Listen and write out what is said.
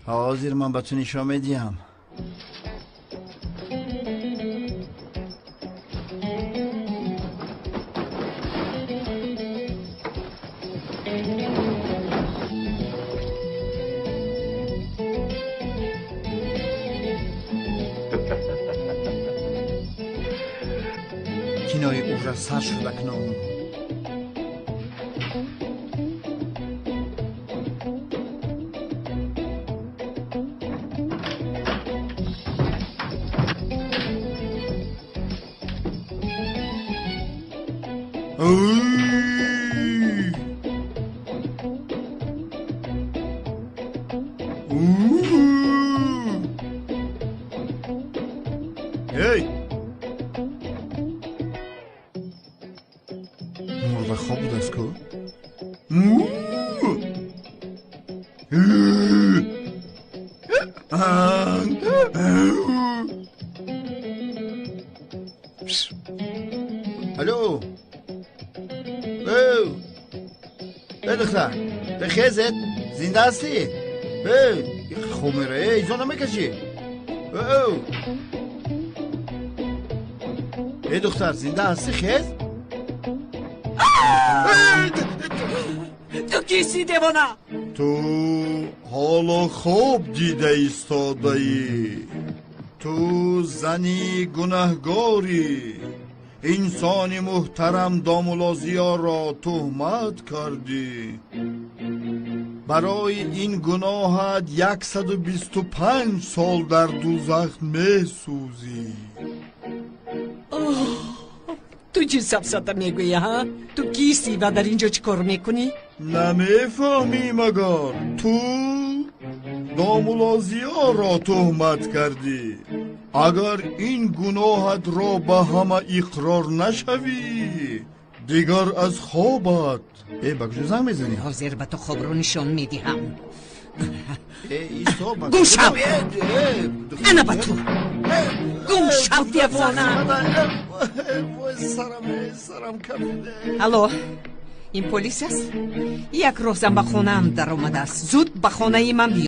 حاضر من به تو نشان میدیم. کنای او را سر شده کنم. هی مرغ خواب بود از که الو ای دختر بخیزت زنده هستی؟ ای خمره ای زنده میکشی؟ ای دختر زنده هستی خیز؟ تو کیستی دیوانه؟ تو حالا خواب دیده ایستاده ای. تو زنی گناهگاری، انسان محترم دامولازیا را تهمت کردی. برای این گناهت 125 سال در دوزخ می سوزی. تو چی سفسطه میگویی ها؟ تو کیستی و در اینجا چی کار میکنی؟ نمیفهمی مگر تو دامولازیا را تهمت کردی. اگر این گناهت را به همه اقرار نشوی دیگر از خوابت بکجو زنگ میزنی. حاضر به تو خواب رو نشان میدیم. گم شو. انا به تو گم شو دیوانه. سرم کبیده. الو این پلیس است؟ یک روزم به خونه هم در آمده است. زود به خانه من بیا.